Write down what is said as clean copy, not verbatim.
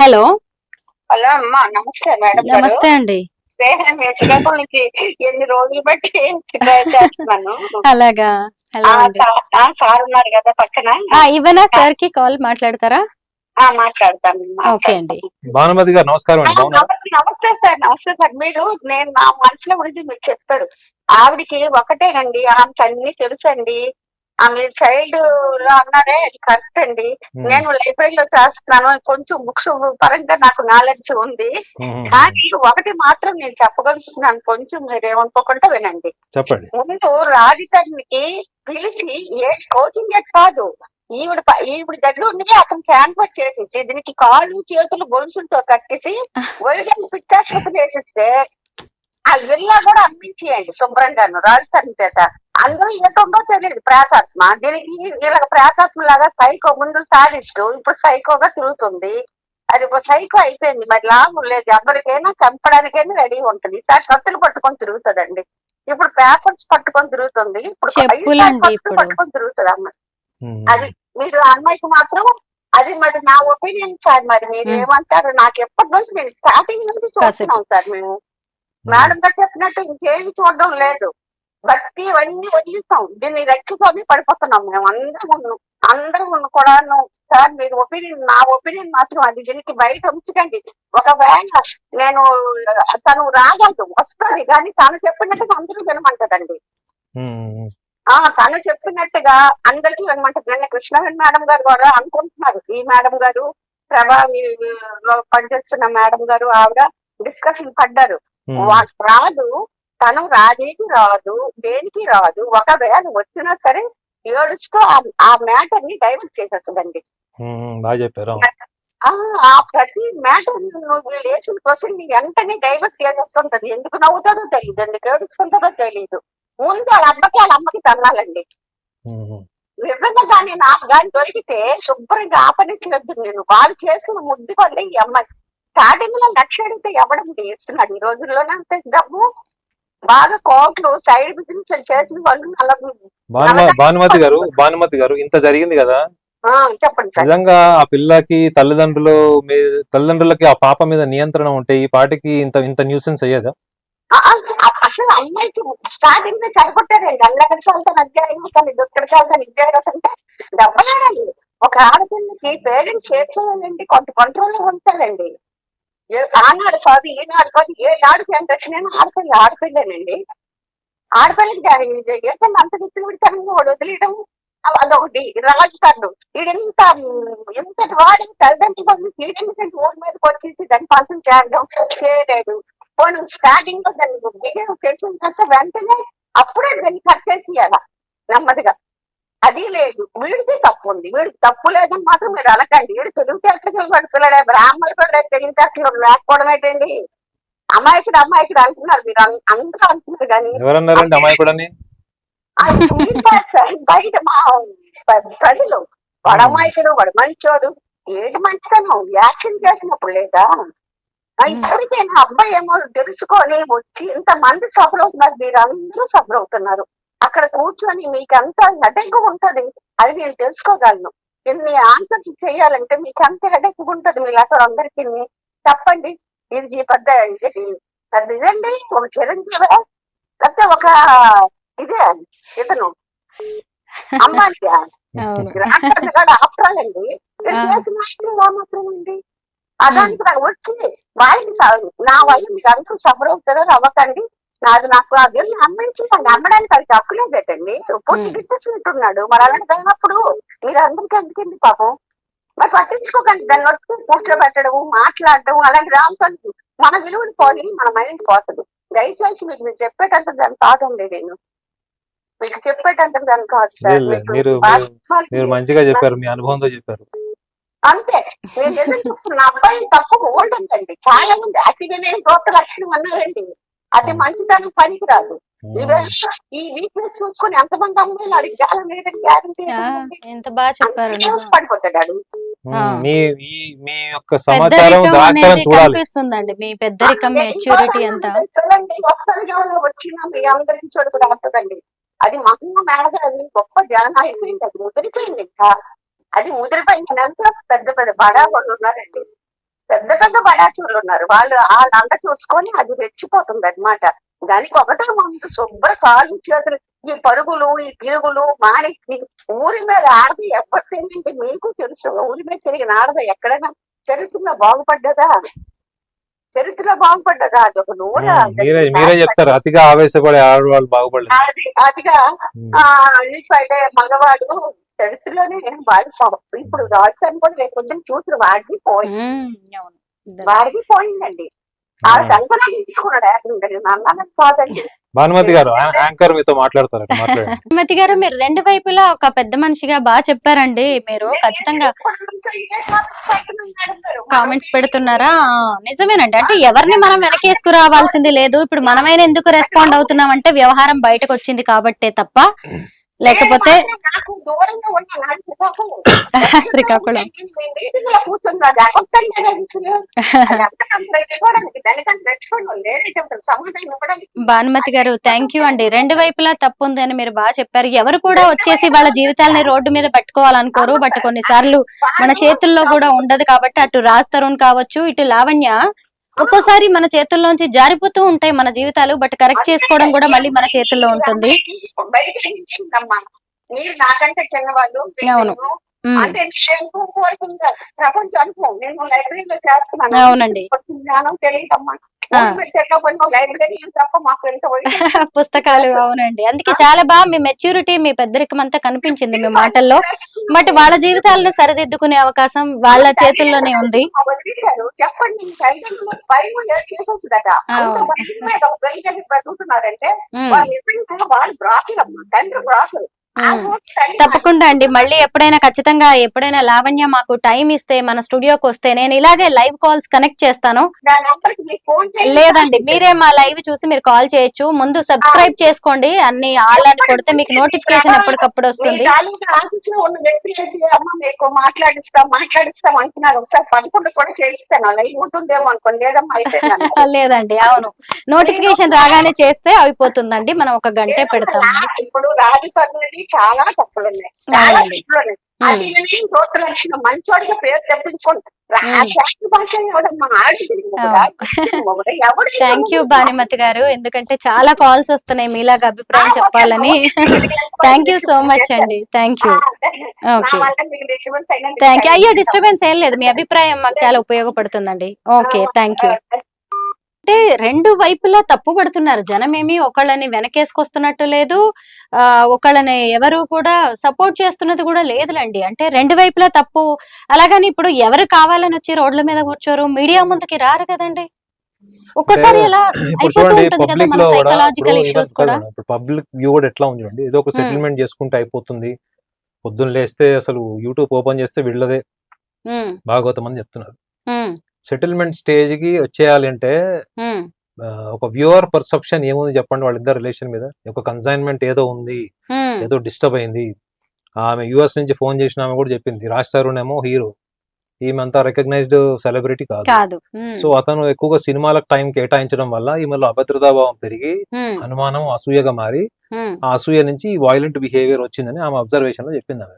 Hello. Hello అమ్మా, నమస్తే madam గారు. నమస్తే అండి. నేను శ్రీకాకుళం నుంచి ఎన్ని రోజులు బట్టి ట్రై చేస్తున్నాను. అలాగా. హలో అండి. సార్ ఉన్నారు కదా పక్కన. ఇవనా సార్ కి కాల్ మాట్లాడతారా? మాట్లాడతాను ఓకే అండి. భానుమతి గారు నమస్కారం అండి. నమస్తే సార్. నమస్తే సార్. మీరు నేను నా మనసులో గురించి మీరు చెప్పారు. ఆవిడికి ఒకటేనండి, ఆమెకి అన్ని తెలుసండి. ఆమె చైల్డ్ లో అన్నారే, అది కరెక్ట్ అండి. నేను లైబ్రరీలో చేస్తున్నాను, కొంచెం బుక్స్ పరంగా నాకు నాలెడ్జ్ ఉంది. కానీ ఒకటి మాత్రం నేను చెప్పగలుగుతున్నాను, కొంచెం మీరు ఏమనుకోకుండా వినండి. చెప్పండి. ముందు రాజధానికి పిలిచి ఏ కోచింగ్ కాదు, ఈవిడ దగ్గర ఉండి అతను క్యాన్వాస్ చేసేసి దీనికి కాళ్ళు చేతులు గొలుసులతో కట్టేసి ఒరిజినల్ పిక్చర్స్ చేసిస్తే ఆ విల్లా కూడా అమ్మించేయండి శుభ్రంగాను రాజధాని చేత. అందరూ ఏంటుందో తెలియదు ప్రేతాత్మ. దీనికి వీళ్ళకి ప్రేతాత్మ లాగా సైకో, ముందు సాధిస్తూ ఇప్పుడు సైకోగా తిరుగుతుంది. అది ఒక సైకో అయిపోయింది. మరి లాభం లేదు, ఎవరికైనా చంపడానికైనా రెడీ ఉంటుంది. సార్ కత్తులు పట్టుకొని తిరుగుతుందండి. ఇప్పుడు పేపర్స్ పట్టుకొని తిరుగుతుంది. ఇప్పుడు పట్టుకొని తిరుగుతుంది అమ్మాయి. అది మీరు అమ్మాయికి మాత్రం అది మరి నా ఒపీనియన్ సార్. మరి మీరు ఏమంటారు? నాకు ఎప్పటి నుంచి నేను స్టార్టింగ్ నుంచి చూస్తున్నాం సార్. మేము మేడం గారు చెప్పినట్టు ఇంకేమి చూడడం లేదు. భక్తి ఇవన్నీ వదిలిస్తాం, దీన్ని రక్షించుకొని పడిపోతున్నాం మేము అందరం కూడాను. సార్ మీరు ఒపీనియన్, నా ఒపీనియన్ మాత్రం అది దీనికి బయట ఉంచకండి. ఒకవేళ నేను తను రాగలదు వస్తుంది, కానీ తను చెప్పినట్టుగా అందరూ వినమంటదండి. తను చెప్పినట్టుగా అందరికీ వినమంటది. నిన్న కృష్ణవేణి మేడం గారు కూడా అనుకుంటున్నారు, ఈ మేడం గారు ప్రభావిలో పనిచేస్తున్న మేడం గారు ఆవిడ డిస్కషన్ పడ్డారు. రాదు, తను రాజేకి రాదు, దేనికి రాదు. ఒకవేళ వచ్చినా సరే ఏడుస్తూ ఆ మ్యాటర్ ని డైవర్ట్ చేసేస్తుందండి. ఆ ప్రతి మ్యాటర్ నువ్వు లేచిన క్వశ్చన్ ని వెంటనే డైవర్ట్ చేసేస్తుంటది. ఎందుకు నవ్వుతాడో తెలియదు, ఎందుకు ఏడుస్తుంటారో తెలియదు. ముందు వాళ్ళ అమ్మకి తన్నాలండి. నిజంగా కానీ నాకు కానీ దొరికితే శుభ్రంగా ఆపరించలేదు. నేను వాళ్ళు చేసుకున్న ముద్దు వల్ల ఈ అమ్మాయి స్టార్టింగ్ లో లక్ష అడిగితే ఎవడం ఇస్తున్నాడు ఈ రోజుల్లోనే అంతే డబ్బు. బాగా కోట్లు సైడ్ బిజినెస్ చేసిన వాళ్ళు. భానుమతి గారు ఇంత జరిగింది కదా, చెప్పండి సార్. నిజంగా ఆ పిల్లకి తల్లిదండ్రులకి ఆ పాప మీద నియంత్రణ ఉంటే ఈ పాటికి ఇంత న్యూసెన్స్ అయ్యేదా? అసలు అమ్మాయికి స్టార్టింగ్ చనిపోతారండి. అల్లగడి చాలతో అధ్యాయం, కానీ దుక్కడి చాలతో నిద్యాలు అంటే డబ్బలాడండి. ఒక ఆడపిల్లకి పేరెంట్స్ చేర్చేయాలండి, కొంత కంట్రోల్లో ఉంటారండి. ఆనాడు కాదు, ఈనాడు కాదు, ఏ నాడు జనరేషన్ ఆడపిల్లేనండి. ఆడపిల్లకి ఏదైనా అంత విత్తనం వాడు వదిలేయడం అదొకటి. రాజుతాడు ఎంత వాడి తల్లిదండ్రులు తీర్చినటువంటి ఊరి మీదకి వచ్చేసి దాన్ని పంచం చేయలేదు. పోనీ స్టార్టింగ్ లో దాన్ని బిహేవ్ చేసిన తర్వాత వెంటనే అప్పుడే దాన్ని కట్ చేసేయాల నెమ్మదిగా. అది లేదు, వీడికి తప్పు ఉంది. వీడికి తప్పు లేదని మాత్రం మీరు అనకండి. వీడు తెలివితేటలు పడుతున్నాడే, బ్రాహ్మణులు కూడా తెలివితేటలు లేకపోవడం ఏంటండి? అమాయకుడు అంటున్నారు మీరు, అందరూ అంటున్నారు. కానీ బయట మా ప్రజలు వాడు అమాయకుడు, వాడు మంచోడు, ఏది మంచితనం యాక్షన్ చేసినప్పుడు లేదా? ఇప్పటికైనా అబ్బాయి ఏమో తెలుసుకొని వచ్చి ఇంతమంది సఫర్ అవుతున్నారు, మీరు అందరూ సఫర్ అవుతున్నారు. అక్కడ కూర్చొని మీకు అంత హెడేక్ ఉంటది, అది నేను తెలుసుకోగలను. ఇన్ని ఆన్సర్స్ చేయాలంటే మీకు అంత హెడేక్ ఉంటది. మీరు అక్కడ అందరికీ చెప్పండి. ఇది పెద్ద ఇదండి, ఒక చిరంజీవి లేకపోతే ఒక ఇదే ఇతను అమ్మాయి ఆప్రాలండి మాత్రం అండి. అదానికి నాకు వచ్చి వాళ్ళకి నా వల్ల మీకు అందరూ సఫర్ అవుతారో అవ్వకండి. నాకు ఆ వెళ్ళి అమ్మించిందండి. అమ్మడానికి అది తక్కువలేదండి, పూర్తి గిట్టేసినట్టున్నాడు. మరి అలాంటి అయినప్పుడు మీరు అందరికీ ఎందుకండి పాపం? మరి పట్టించుకోకండి. దాన్ని వచ్చి కూర్చోబెట్టడం, మాట్లాడటం అలాంటి రావుతుంది. మన విలువలు పోయి మన మైండ్ పోతుంది. దయచేసి మీరు చెప్పేటంత దాన్ని కాదండి, నేను మీకు చెప్పేటంత దాన్ని కాదు సార్. మీరు మంచిగా చెప్పారు, మీ అనుభవంతో చెప్పారు. అంతే. నేను నిజం చెప్తున్నా, అబ్బాయి తప్పు ఓల్డ్ ఉందండి. చాలా మంది అతిగానే గొప్ప లక్షణం అన్నారండి, అది మంచితనం పనికి రాదు. ఈ వీక్నెస్ చూసుకుని ఎంతమంది అమ్మాయిలు అడిగి గ్యారంటీ ఎంత బాగా చెప్పారు. పడిపోతాడు. మీ యొక్క సమాచారం కనిపిస్తుందండి, మీ పెద్దరికం, మెచ్యూరిటీ అంతా చూడండి. వచ్చిన మీ అందరికి చోటు కూడా వస్తుందండి. అది మహా మేడగారి గొప్ప జననాయకుడు. అది ముదిరిపోయింది. ఇంకా అది ముదిరిపోయినంత పెద్ద పెద్ద బడా వాళ్ళు ఉన్నారండి. పెద్ద పెద్ద బడాచులు ఉన్నారు. వాళ్ళంతా చూసుకొని అది రెచ్చిపోతుంది అనమాట. దానికి ఒకటే ముందు శుభ్ర కాళ్ళు చేతులు, ఈ పరుగులు, ఈ తిరుగులు మానేసి ఊరి మీద ఆడది ఎప్పటింటే మీకు తెలుసు. ఊరి మీద తిరిగిన ఆడద ఎక్కడైనా చరిత్రలో బాగుపడ్డదా? చరిత్రలో బాగుపడ్డదా? అది ఒక నూనె మీరే చెప్తారు, అతిగా ఆవేశపడే ఆడవాళ్ళు బాగుపడలేదు. అతిగా అల్లిపడే మగవాడు చరిత్రలోనే ఇప్పుడు రాజధాని కూడా రేపు చూసిన వాడికి పోయిందండి. ఆ సంకలం తీసుకున్నాడు కాదండి. భానుమతి గారు యాంకర్ మీతో మాట్లాడతారు. భానుమతి గారు, మీరు రెండు వైపులా ఒక పెద్ద మనిషిగా బాగా చెప్పారండి. మీరు ఖచ్చితంగా కామెంట్స్ పెడుతున్నారా? నిజమేనండి. అంటే ఎవరిని మనం వెనకేసుకు రావాల్సింది లేదు. ఇప్పుడు మనమైనా ఎందుకు రెస్పాండ్ అవుతున్నాం అంటే వ్యవహారం బయటకు వచ్చింది కాబట్టే తప్ప, లేకపోతే శ్రీకాకుళం భానుమతి గారు థ్యాంక్ యూ అండి. రెండు వైపులా తప్పు ఉంది అని మీరు బాగా చెప్పారు. ఎవరు కూడా వచ్చేసి వాళ్ళ జీవితాలని రోడ్డు మీద పెట్టుకోవాలనుకోరు. బట్ కొన్నిసార్లు మన చేతుల్లో కూడా ఉండదు కాబట్టి అటు రాజ్ తరుణ్ కావచ్చు, ఇటు లావణ్య ఒక్కోసారి మన చేతుల్లోంచి జారిపోతూ ఉంటాయి మన జీవితాలు. బట్ కరెక్ట్ చేసుకోవడం కూడా మళ్ళీ మన చేతుల్లో ఉంటుంది. మీరు నాకంటే చిన్నవాళ్ళు. అవును. అంటే ప్రపంచానికి నేను లైబ్రరీలో చేస్తున్నాను. అవునండి. జ్ఞానం తెలియదమ్మా. పుస్తకాలు. అవునండి. అందుకే చాలా బాగా మీ మెచ్యూరిటీ, మీ పెద్దరికం అంతా కనిపించింది మీ మాటల్లో. బట్ వాళ్ళ జీవితాలను సరిదిద్దుకునే అవకాశం వాళ్ళ చేతుల్లోనే ఉంది. చెప్పండి, వాళ్ళు బ్రాకులు అమ్మా, తండ్రి బ్రాకులు. తప్పకుండా అండి. మళ్ళీ ఎప్పుడైనా లావణ్య మాకు టైం ఇస్తే మన స్టూడియోకి వస్తే నేను ఇలాగే లైవ్ కాల్స్ కనెక్ట్ చేస్తాను. లేదండి, మీరే మా లైవ్ చూసి మీరు కాల్ చేయొచ్చు. ముందు సబ్స్క్రైబ్ చేసుకోండి, అన్ని ఆల్ అని కొడితే మీకు నోటిఫికేషన్ ఎప్పటికప్పుడు వస్తుంది. మాట్లాడిస్తాం అంటున్నారు. ఒకసారి పదకొండు కూడా చేయిస్తాను, లైవ్ ఉంటుందేమో అనుకోండి. లేదండి, అవును, నోటిఫికేషన్ రాగానే చేస్తే అయిపోతుందండి. మనం ఒక గంటే పెడతాం. ఇప్పుడు రాజకీయ చాలా తప్పులు ఉన్నాయి, చాలా తప్పులు ఉన్నాయి. అది లక్షణం మంచోడిగా పేరు తెప్పించుకోండి. థ్యాంక్ యూ భానుమతి గారు, ఎందుకంటే చాలా కాల్స్ వస్తున్నాయి మీలాగా అభిప్రాయం చెప్పాలని. థ్యాంక్ యూ సో మచ్ అండి. Thank you. Okay, thank you. అయ్యో, డిస్టర్బెన్స్ ఏం లేదు. మీ అభిప్రాయం మాకు చాలా ఉపయోగపడుతుందండి. Okay, thank you. అంటే రెండు వైపులా తప్పు పడుతున్నారు జనం. ఏమి ఒకళ్ళని వెనకేసుకొస్తున్నట్టు లేదు, ఒకళ్ళని ఎవరు కూడా సపోర్ట్ చేస్తున్నది కూడా లేదులండి. అంటే రెండు వైపులా తప్పు. అలాగని ఇప్పుడు ఎవరు కావాలని వచ్చి రోడ్ల మీద కూర్చోరు, మీడియా ముందుకి రారు కదండి. ఒక్కసారి ఎలా అయిపోతూ ఉంటుంది కదా మన సైకలాజికల్ ఇష్యూస్ కూడా. పబ్లిక్ వ్యూ కూడా ఎట్లా ఉంది చూడండి, ఏదో ఒక సెటిల్మెంట్ చేసుకుంటే అయిపోతుంది. పొద్దున్న లేస్తే అసలు యూట్యూబ్ ఓపెన్ చేస్తే వీళ్ళదే భాగవతం అని చెప్తున్నారు. సెటిల్మెంట్ స్టేజ్ కి వచ్చేయాలి అంటే ఒక వ్యూవర్ పర్సెప్షన్ ఏముంది చెప్పండి వాళ్ళిద్దరు రిలేషన్ మీద. ఒక కన్సైన్మెంట్ ఏదో ఉంది, ఏదో డిస్టర్బ్ అయింది. ఆమె యుఎస్ నుంచి ఫోన్ చేసిన ఆమె కూడా చెప్పింది, రాజ్ తరుణ్ ఏమో హీరో, ఈమెంతా రికగ్నైజ్డ్ సెలబ్రిటీ కాదు. సో అతను ఎక్కువగా సినిమాలకు టైం కేటాయించడం వల్ల ఈమెలో అభద్రతాభావం పెరిగి అనుమానం, అసూయగా మారి ఆ అసూయ నుంచి వైలెంట్ బిహేవియర్ వచ్చిందని ఆమె అబ్జర్వేషన్ లో చెప్పింది. ఆమె